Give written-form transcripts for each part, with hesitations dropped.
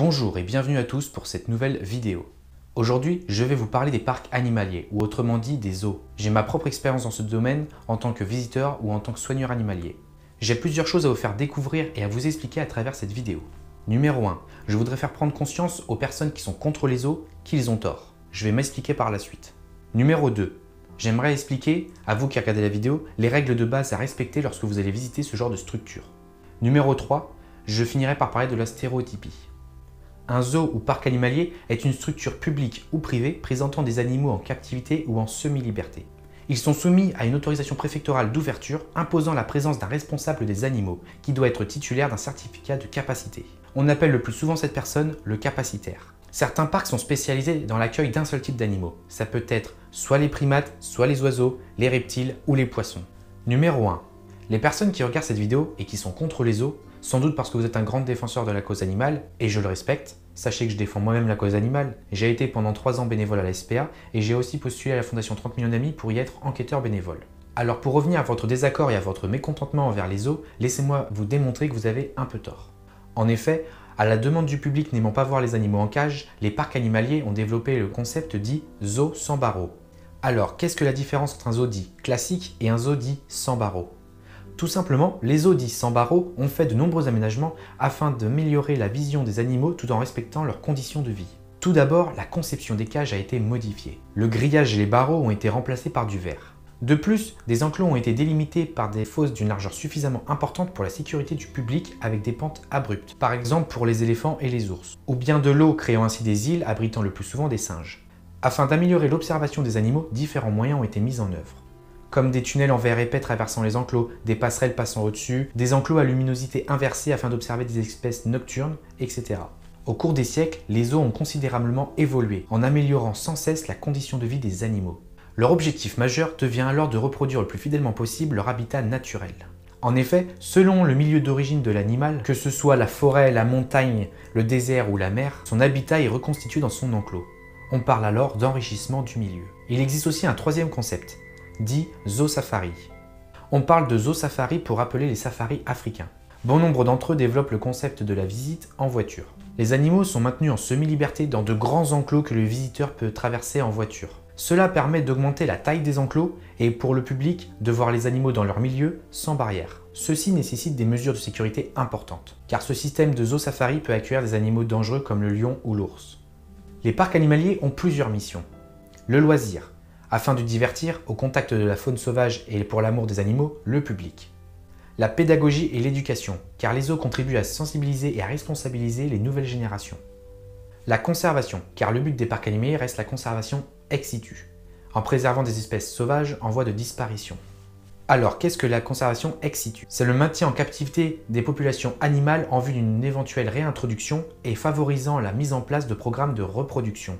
Bonjour et bienvenue à tous pour cette nouvelle vidéo. Aujourd'hui, je vais vous parler des parcs animaliers, ou autrement dit des zoos. J'ai ma propre expérience dans ce domaine en tant que visiteur ou en tant que soigneur animalier. J'ai plusieurs choses à vous faire découvrir et à vous expliquer à travers cette vidéo. Numéro 1. Je voudrais faire prendre conscience aux personnes qui sont contre les zoos qu'ils ont tort. Je vais m'expliquer par la suite. Numéro 2. J'aimerais expliquer, à vous qui regardez la vidéo, les règles de base à respecter lorsque vous allez visiter ce genre de structure. Numéro 3. Je finirai par parler de la stéréotypie. Un zoo ou parc animalier est une structure publique ou privée présentant des animaux en captivité ou en semi-liberté. Ils sont soumis à une autorisation préfectorale d'ouverture imposant la présence d'un responsable des animaux qui doit être titulaire d'un certificat de capacité. On appelle le plus souvent cette personne le capacitaire. Certains parcs sont spécialisés dans l'accueil d'un seul type d'animaux. Ça peut être soit les primates, soit les oiseaux, les reptiles ou les poissons. Numéro 1. Les personnes qui regardent cette vidéo et qui sont contre les zoos, sans doute parce que vous êtes un grand défenseur de la cause animale, et je le respecte. Sachez que je défends moi-même la cause animale. J'ai été pendant 3 ans bénévole à la SPA et j'ai aussi postulé à la Fondation 30 millions d'amis pour y être enquêteur bénévole. Alors pour revenir à votre désaccord et à votre mécontentement envers les zoos, laissez-moi vous démontrer que vous avez un peu tort. En effet, à la demande du public n'aimant pas voir les animaux en cage, les parcs animaliers ont développé le concept dit zoo sans barreaux. Alors qu'est-ce que la différence entre un zoo dit classique et un zoo dit sans barreaux ? Tout simplement, les zoos dits sans barreaux ont fait de nombreux aménagements afin d'améliorer la vision des animaux tout en respectant leurs conditions de vie. Tout d'abord, la conception des cages a été modifiée. Le grillage et les barreaux ont été remplacés par du verre. De plus, des enclos ont été délimités par des fosses d'une largeur suffisamment importante pour la sécurité du public avec des pentes abruptes, par exemple pour les éléphants et les ours, ou bien de l'eau créant ainsi des îles abritant le plus souvent des singes. Afin d'améliorer l'observation des animaux, différents moyens ont été mis en œuvre, comme des tunnels en verre épais traversant les enclos, des passerelles passant au-dessus, des enclos à luminosité inversée afin d'observer des espèces nocturnes, etc. Au cours des siècles, les zoos ont considérablement évolué, en améliorant sans cesse la condition de vie des animaux. Leur objectif majeur devient alors de reproduire le plus fidèlement possible leur habitat naturel. En effet, selon le milieu d'origine de l'animal, que ce soit la forêt, la montagne, le désert ou la mer, son habitat est reconstitué dans son enclos. On parle alors d'enrichissement du milieu. Il existe aussi un troisième concept, dit zoo-safari. On parle de zoo-safari pour rappeler les safaris africains. Bon nombre d'entre eux développent le concept de la visite en voiture. Les animaux sont maintenus en semi-liberté dans de grands enclos que le visiteur peut traverser en voiture. Cela permet d'augmenter la taille des enclos et pour le public de voir les animaux dans leur milieu sans barrière. Ceci nécessite des mesures de sécurité importantes, car ce système de zoo-safari peut accueillir des animaux dangereux comme le lion ou l'ours. Les parcs animaliers ont plusieurs missions. Le loisir, afin de divertir au contact de la faune sauvage et pour l'amour des animaux, le public. La pédagogie et l'éducation, car les zoos contribuent à sensibiliser et à responsabiliser les nouvelles générations. La conservation, car le but des parcs animaliers reste la conservation ex situ, en préservant des espèces sauvages en voie de disparition. Alors, qu'est-ce que la conservation ex situ ? C'est le maintien en captivité des populations animales en vue d'une éventuelle réintroduction et favorisant la mise en place de programmes de reproduction.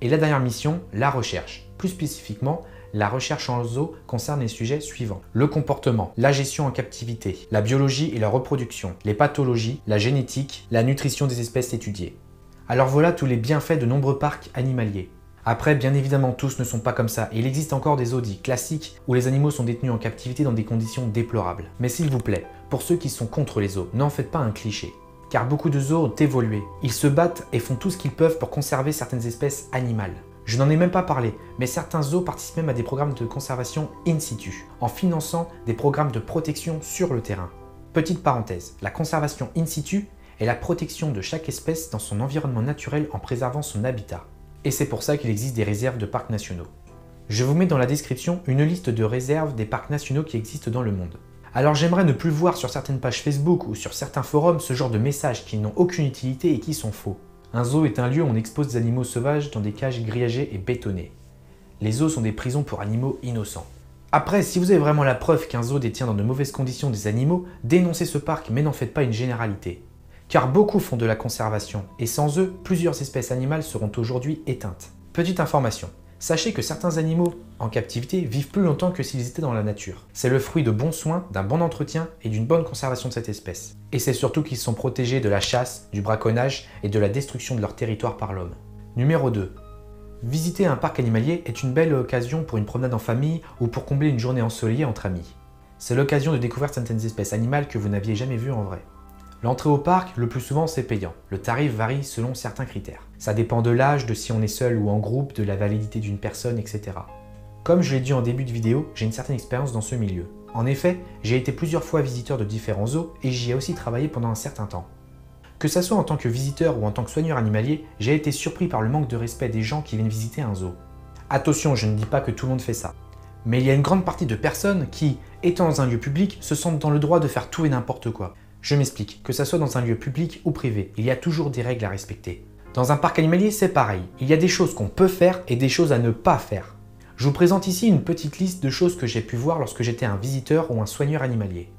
Et la dernière mission, la recherche. Plus spécifiquement, la recherche en zoo concerne les sujets suivants. Le comportement, la gestion en captivité, la biologie et la reproduction, les pathologies, la génétique, la nutrition des espèces étudiées. Alors voilà tous les bienfaits de nombreux parcs animaliers. Après, bien évidemment, tous ne sont pas comme ça et il existe encore des zoos dits classiques où les animaux sont détenus en captivité dans des conditions déplorables. Mais s'il vous plaît, pour ceux qui sont contre les zoos, n'en faites pas un cliché. Car beaucoup de zoos ont évolué. Ils se battent et font tout ce qu'ils peuvent pour conserver certaines espèces animales. Je n'en ai même pas parlé, mais certains zoos participent même à des programmes de conservation in situ, en finançant des programmes de protection sur le terrain. Petite parenthèse, la conservation in situ est la protection de chaque espèce dans son environnement naturel en préservant son habitat. Et c'est pour ça qu'il existe des réserves de parcs nationaux. Je vous mets dans la description une liste de réserves des parcs nationaux qui existent dans le monde. Alors j'aimerais ne plus voir sur certaines pages Facebook ou sur certains forums ce genre de messages qui n'ont aucune utilité et qui sont faux. Un zoo est un lieu où on expose des animaux sauvages dans des cages grillagées et bétonnées. Les zoos sont des prisons pour animaux innocents. Après, si vous avez vraiment la preuve qu'un zoo détient dans de mauvaises conditions des animaux, dénoncez ce parc mais n'en faites pas une généralité. Car beaucoup font de la conservation et sans eux, plusieurs espèces animales seront aujourd'hui éteintes. Petite information, sachez que certains animaux en captivité vivent plus longtemps que s'ils étaient dans la nature. C'est le fruit de bons soins, d'un bon entretien et d'une bonne conservation de cette espèce. Et c'est surtout qu'ils sont protégés de la chasse, du braconnage et de la destruction de leur territoire par l'homme. Numéro 2. Visiter un parc animalier est une belle occasion pour une promenade en famille ou pour combler une journée ensoleillée entre amis. C'est l'occasion de découvrir certaines espèces animales que vous n'aviez jamais vues en vrai. L'entrée au parc, le plus souvent, c'est payant. Le tarif varie selon certains critères. Ça dépend de l'âge, de si on est seul ou en groupe, de la validité d'une personne, etc. Comme je l'ai dit en début de vidéo, j'ai une certaine expérience dans ce milieu. En effet, j'ai été plusieurs fois visiteur de différents zoos et j'y ai aussi travaillé pendant un certain temps. Que ça soit en tant que visiteur ou en tant que soigneur animalier, j'ai été surpris par le manque de respect des gens qui viennent visiter un zoo. Attention, je ne dis pas que tout le monde fait ça. Mais il y a une grande partie de personnes qui, étant dans un lieu public, se sentent dans le droit de faire tout et n'importe quoi. Je m'explique, que ça soit dans un lieu public ou privé, il y a toujours des règles à respecter. Dans un parc animalier, c'est pareil. Il y a des choses qu'on peut faire et des choses à ne pas faire. Je vous présente ici une petite liste de choses que j'ai pu voir lorsque j'étais un visiteur ou un soigneur animalier.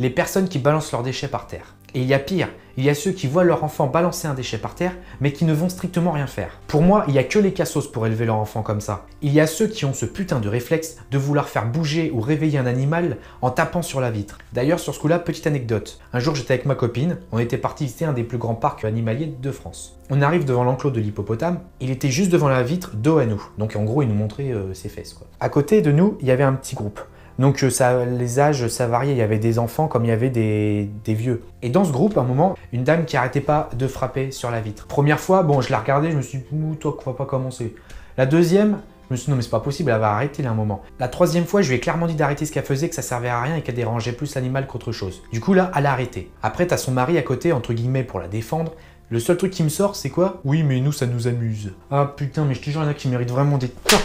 Les personnes qui balancent leurs déchets par terre. Et il y a pire, il y a ceux qui voient leur enfant balancer un déchet par terre, mais qui ne vont strictement rien faire. Pour moi, il n'y a que les cassos pour élever leur enfant comme ça. Il y a ceux qui ont ce putain de réflexe de vouloir faire bouger ou réveiller un animal en tapant sur la vitre. D'ailleurs, sur ce coup-là, petite anecdote. Un jour, j'étais avec ma copine, on était parti visiter un des plus grands parcs animaliers de France. On arrive devant l'enclos de l'hippopotame, il était juste devant la vitre, dos à nous. Donc en gros, il nous montrait ses fesses, quoi. À côté de nous, il y avait un petit groupe. Donc les âges, ça variait, il y avait des enfants comme il y avait des vieux. Et dans ce groupe, à un moment, une dame qui arrêtait pas de frapper sur la vitre. Première fois, bon, je la regardais, je me suis dit, toi, qu'on va pas commencer. La deuxième, je me suis dit, non mais c'est pas possible, elle va arrêter là un moment. La troisième fois, je lui ai clairement dit d'arrêter ce qu'elle faisait, que ça servait à rien et qu'elle dérangeait plus l'animal qu'autre chose. Du coup là, elle a arrêté. Après, t'as son mari à côté, entre guillemets, pour la défendre. Le seul truc qui me sort, c'est quoi? Oui, mais nous, ça nous amuse. Ah putain, mais je te jure, il y en a qui méritent vraiment des torts.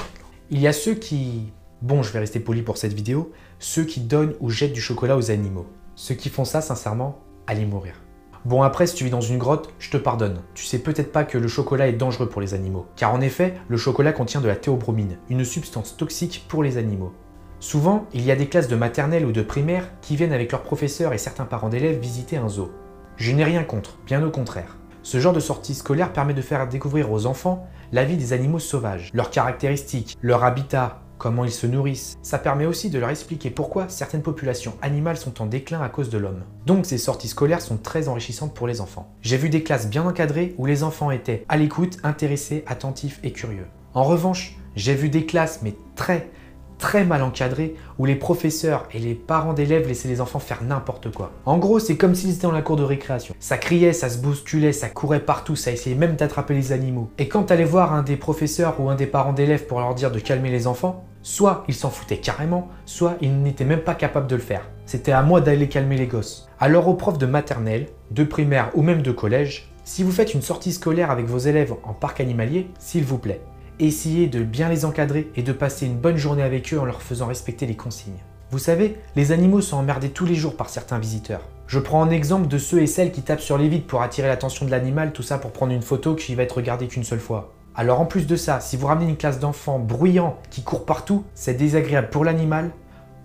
Il y a ceux qui... Bon, je vais rester poli pour cette vidéo, ceux qui donnent ou jettent du chocolat aux animaux. Ceux qui font ça, sincèrement, allez mourir. Bon après, si tu vis dans une grotte, je te pardonne. Tu sais peut-être pas que le chocolat est dangereux pour les animaux. Car en effet, le chocolat contient de la théobromine, une substance toxique pour les animaux. Souvent, il y a des classes de maternelle ou de primaire qui viennent avec leurs professeurs et certains parents d'élèves visiter un zoo. Je n'ai rien contre, bien au contraire. Ce genre de sortie scolaire permet de faire découvrir aux enfants la vie des animaux sauvages, leurs caractéristiques, leur habitat, comment ils se nourrissent. Ça permet aussi de leur expliquer pourquoi certaines populations animales sont en déclin à cause de l'homme. Donc ces sorties scolaires sont très enrichissantes pour les enfants. J'ai vu des classes bien encadrées où les enfants étaient à l'écoute, intéressés, attentifs et curieux. En revanche, j'ai vu des classes mais très mal encadrées où les professeurs et les parents d'élèves laissaient les enfants faire n'importe quoi. En gros, c'est comme s'ils étaient dans la cour de récréation. Ça criait, ça se bousculait, ça courait partout, ça essayait même d'attraper les animaux. Et quand t'allais voir un des professeurs ou un des parents d'élèves pour leur dire de calmer les enfants, soit ils s'en foutaient carrément, soit ils n'étaient même pas capables de le faire. C'était à moi d'aller calmer les gosses. Alors aux profs de maternelle, de primaire ou même de collège, si vous faites une sortie scolaire avec vos élèves en parc animalier, s'il vous plaît, essayez de bien les encadrer et de passer une bonne journée avec eux en leur faisant respecter les consignes. Vous savez, les animaux sont emmerdés tous les jours par certains visiteurs. Je prends un exemple de ceux et celles qui tapent sur les vitres pour attirer l'attention de l'animal, tout ça pour prendre une photo qui va être regardée qu'une seule fois. Alors en plus de ça, si vous ramenez une classe d'enfants bruyants qui courent partout, c'est désagréable pour l'animal,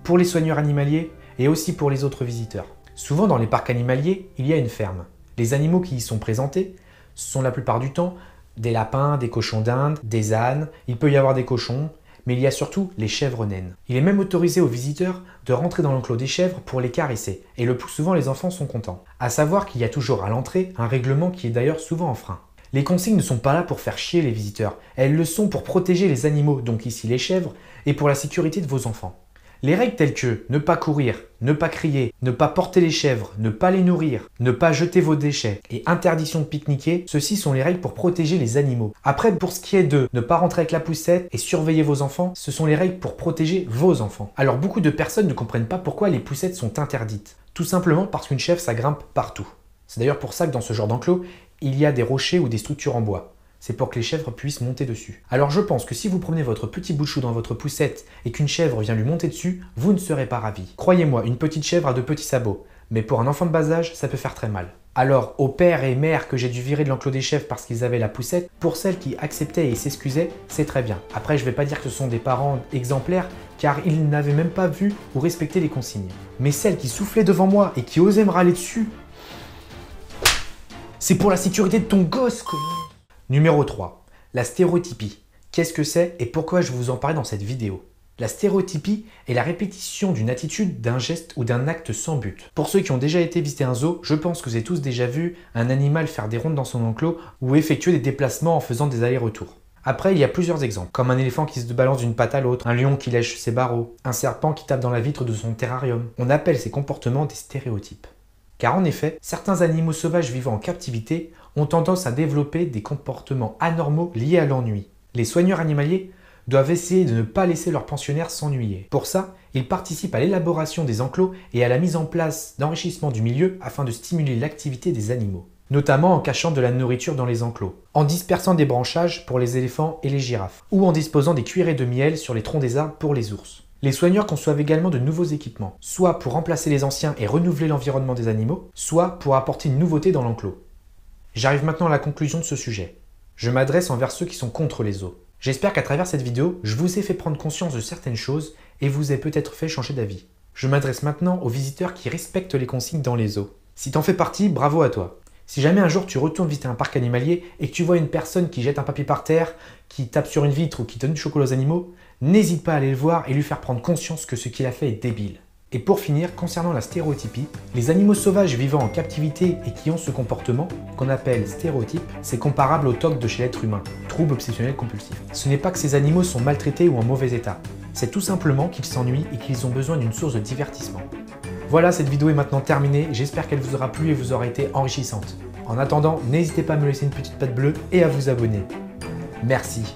pour les soigneurs animaliers et aussi pour les autres visiteurs. Souvent dans les parcs animaliers, il y a une ferme. Les animaux qui y sont présentés sont la plupart du temps des lapins, des cochons d'Inde, des ânes, il peut y avoir des cochons, mais il y a surtout les chèvres naines. Il est même autorisé aux visiteurs de rentrer dans l'enclos des chèvres pour les caresser, et le plus souvent les enfants sont contents. À savoir qu'il y a toujours à l'entrée un règlement qui est d'ailleurs souvent enfreint. Les consignes ne sont pas là pour faire chier les visiteurs, elles le sont pour protéger les animaux, donc ici les chèvres, et pour la sécurité de vos enfants. Les règles telles que ne pas courir, ne pas crier, ne pas porter les chèvres, ne pas les nourrir, ne pas jeter vos déchets et interdiction de pique-niquer, ceci sont les règles pour protéger les animaux. Après, pour ce qui est de ne pas rentrer avec la poussette et surveiller vos enfants, ce sont les règles pour protéger vos enfants. Alors beaucoup de personnes ne comprennent pas pourquoi les poussettes sont interdites. Tout simplement parce qu'une chèvre, ça grimpe partout. C'est d'ailleurs pour ça que dans ce genre d'enclos, il y a des rochers ou des structures en bois. C'est pour que les chèvres puissent monter dessus. Alors je pense que si vous promenez votre petit bout de chou dans votre poussette et qu'une chèvre vient lui monter dessus, vous ne serez pas ravi. Croyez-moi, une petite chèvre a de petits sabots, mais pour un enfant de bas âge, ça peut faire très mal. Alors aux pères et mères que j'ai dû virer de l'enclos des chèvres parce qu'ils avaient la poussette, pour celles qui acceptaient et s'excusaient, c'est très bien. Après je vais pas dire que ce sont des parents exemplaires, car ils n'avaient même pas vu ou respecté les consignes. Mais celles qui soufflaient devant moi et qui osaient me râler dessus, c'est pour la sécurité de ton gosse, quoi. Numéro 3. La stéréotypie. Qu'est-ce que c'est et pourquoi je vais vous en parler dans cette vidéo? La stéréotypie est la répétition d'une attitude, d'un geste ou d'un acte sans but. Pour ceux qui ont déjà été visiter un zoo, je pense que vous avez tous déjà vu un animal faire des rondes dans son enclos ou effectuer des déplacements en faisant des allers-retours. Après, il y a plusieurs exemples, comme un éléphant qui se balance d'une patte à l'autre, un lion qui lèche ses barreaux, un serpent qui tape dans la vitre de son terrarium. On appelle ces comportements des stéréotypes. Car en effet, certains animaux sauvages vivant en captivité ont tendance à développer des comportements anormaux liés à l'ennui. Les soigneurs animaliers doivent essayer de ne pas laisser leurs pensionnaires s'ennuyer. Pour ça, ils participent à l'élaboration des enclos et à la mise en place d'enrichissement du milieu afin de stimuler l'activité des animaux, notamment en cachant de la nourriture dans les enclos, en dispersant des branchages pour les éléphants et les girafes, ou en disposant des cuillerées de miel sur les troncs des arbres pour les ours. Les soigneurs conçoivent également de nouveaux équipements, soit pour remplacer les anciens et renouveler l'environnement des animaux, soit pour apporter une nouveauté dans l'enclos. J'arrive maintenant à la conclusion de ce sujet. Je m'adresse envers ceux qui sont contre les zoos. J'espère qu'à travers cette vidéo, je vous ai fait prendre conscience de certaines choses et vous ai peut-être fait changer d'avis. Je m'adresse maintenant aux visiteurs qui respectent les consignes dans les zoos. Si t'en fais partie, bravo à toi. Si jamais un jour tu retournes visiter un parc animalier et que tu vois une personne qui jette un papier par terre, qui tape sur une vitre ou qui donne du chocolat aux animaux, n'hésite pas à aller le voir et lui faire prendre conscience que ce qu'il a fait est débile. Et pour finir, concernant la stéréotypie, les animaux sauvages vivant en captivité et qui ont ce comportement, qu'on appelle stéréotype, c'est comparable au TOC de chez l'être humain, trouble obsessionnel compulsif. Ce n'est pas que ces animaux sont maltraités ou en mauvais état, c'est tout simplement qu'ils s'ennuient et qu'ils ont besoin d'une source de divertissement. Voilà, cette vidéo est maintenant terminée, j'espère qu'elle vous aura plu et vous aura été enrichissante. En attendant, n'hésitez pas à me laisser une petite patte bleue et à vous abonner. Merci.